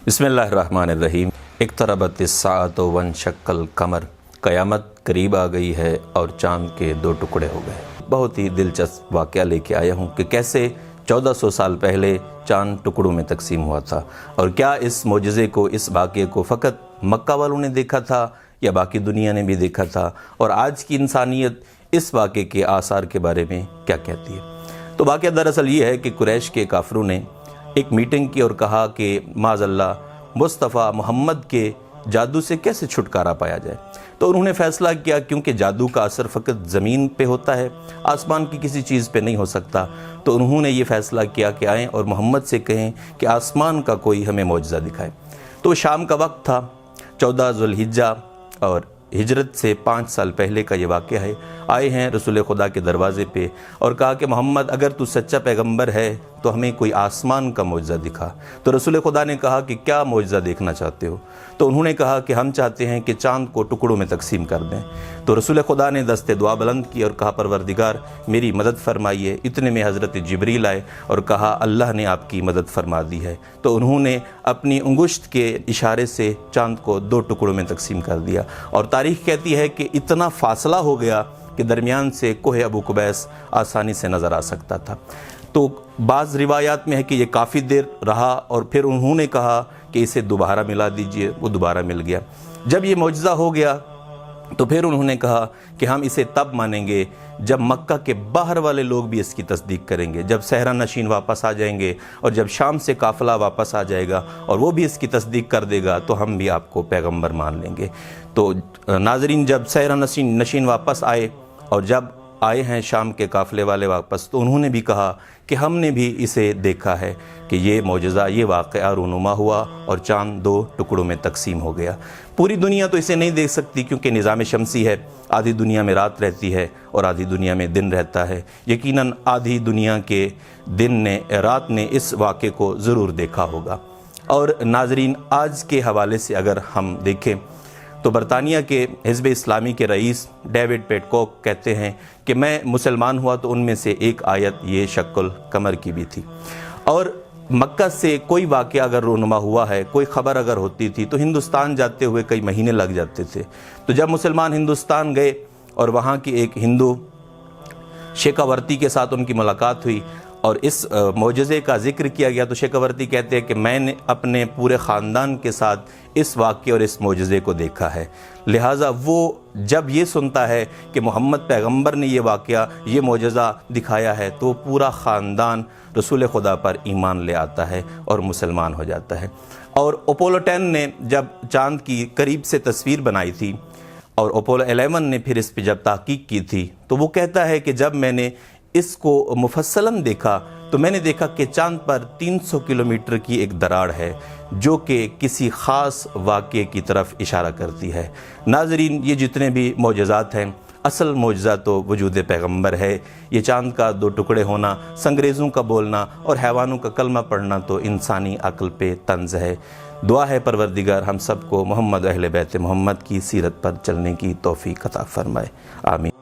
बिस्मिल्लाहिर्रहमानिर्रहीम। इक़्तरबतिस्साअतु वंशक्कल कमर। क़यामत करीब आ गई है और चाँद के दो टुकड़े हो गए। बहुत ही दिलचस्प वाक़या लेके आया हूँ कि कैसे 1400 साल पहले चाँद टुकड़ों में तकसीम हुआ था, और क्या इस मोजज़े को, इस वाक़े को फ़कत मक्का वालों ने देखा था या बाकी दुनिया ने भी देखा था, और आज की इंसानियत इस वाक़े के आसार के बारे में क्या कहती है। तो वाक़या दरअसल ये है कि कुरैश के काफ़िरों ने एक मीटिंग की और कहा कि माज़अल्लाह मुस्तफ़ा मोहम्मद के जादू से कैसे छुटकारा पाया जाए। तो उन्होंने फ़ैसला किया, क्योंकि जादू का असर फ़कत ज़मीन पे होता है, आसमान की किसी चीज़ पे नहीं हो सकता, तो उन्होंने ये फ़ैसला किया कि आएँ और मोहम्मद से कहें कि आसमान का कोई हमें मौजज़ा दिखाए। तो शाम का वक्त था, 14 ज़ुल्हिज्जा, और हिजरत से 5 साल पहले का ये वाक़या है। आए हैं रसूल खुदा के दरवाज़े पे और कहा कि मोहम्मद, अगर तू सच्चा पैगंबर है तो हमें कोई आसमान का मौजज़ा दिखा। तो रसूल खुदा ने कहा कि क्या मौजज़ा देखना चाहते हो। तो उन्होंने कहा कि हम चाहते हैं कि चाँद को टुकड़ों में तकसीम कर दें। तो रसूल खुदा ने दस्ते दुआ बुलंद की और कहा, परवरदिगार मेरी मदद फरमाइए। इतने में हज़रत जिब्रील आए और कहा, अल्लाह ने आपकी मदद फरमा दी है। तो उन्होंने अपनी उंगुश्त के इशारे से चाँद को 2 टुकड़ों में तकसीम कर दिया, और तारीख़ कहती है कि इतना फासला हो गया कि दरमियान से कोह अबू कुबैस आसानी से नज़र आ सकता था। तो बाज़ रिवायात में है कि ये काफ़ी देर रहा और फिर उन्होंने कहा कि इसे दोबारा मिला दीजिए। वो दोबारा मिल गया। जब ये मौजज़ा हो गया तो फिर उन्होंने कहा कि हम इसे तब मानेंगे जब मक्का के बाहर वाले लोग भी इसकी तस्दीक करेंगे, जब सहरा नशीन वापस आ जाएंगे और जब शाम से काफ़िला वापस आ जाएगा और वो भी इसकी तस्दीक कर देगा तो हम भी आपको पैगंबर मान लेंगे। तो नाज़रीन, जब सहरा नशीन वापस आए और जब आए हैं शाम के काफ़िले वाले वापस, तो उन्होंने भी कहा कि हमने भी इसे देखा है कि ये मौजज़ा, ये वाक़या रूनुमा हुआ और चाँद 2 टुकड़ों में तकसीम हो गया। पूरी दुनिया तो इसे नहीं देख सकती, क्योंकि निज़ाम शमसी है, आधी दुनिया में रात रहती है और आधी दुनिया में दिन रहता है। यकीनन आधी दुनिया के रात ने इस वाक़े को ज़रूर देखा होगा। और नाज़रीन, आज के हवाले से अगर हम देखें तो बरतानिया के हिज़्ब इस्लामी के रईस डेविड पेटकॉक कहते हैं कि मैं मुसलमान हुआ तो उनमें से एक आयत ये शक्ल कमर की भी थी। और मक्का से कोई वाक़या अगर रूनुमा हुआ है, कोई ख़बर अगर होती थी, तो हिंदुस्तान जाते हुए कई महीने लग जाते थे। तो जब मुसलमान हिंदुस्तान गए और वहाँ की एक हिंदू शेखावर्ती के साथ उनकी मुलाकात हुई और इस मौजज़े का ज़िक्र किया गया, तो शेखावर्ती कहते हैं कि मैंने अपने पूरे ख़ानदान के साथ इस वाक़े और इस मौजज़े को देखा है। लिहाजा वो जब ये सुनता है कि मोहम्मद पैगंबर ने ये वाक़या, ये मौजज़ा दिखाया है, तो पूरा ख़ानदान रसूल खुदा पर ईमान ले आता है और मुसलमान हो जाता है। और अपोलो 10 ने जब चाँद की करीब से तस्वीर बनाई थी और अपोलो 11 ने फिर इस पर जब तहक़ीक़ की थी, तो वो कहता है कि जब मैंने इसको मुफस्सलन देखा तो मैंने देखा कि चाँद पर 300 किलोमीटर की एक दरार है जो कि किसी ख़ास वाक़े की तरफ इशारा करती है। नाज़रीन, ये जितने भी मौजज़ात हैं, असल मौजज़ा तो वजूद पैगंबर है। ये चाँद का 2 टुकड़े होना, संगरेज़ों का बोलना और हैवानों का कलमा पढ़ना तो इंसानी अक्ल पे तंज़ है। दुआ है परवरदिगार हम सबको मोहम्मद अहले बैत मोहम्मद की सीरत पर चलने की तौफ़ीक़ अता फ़रमाए। आमीन।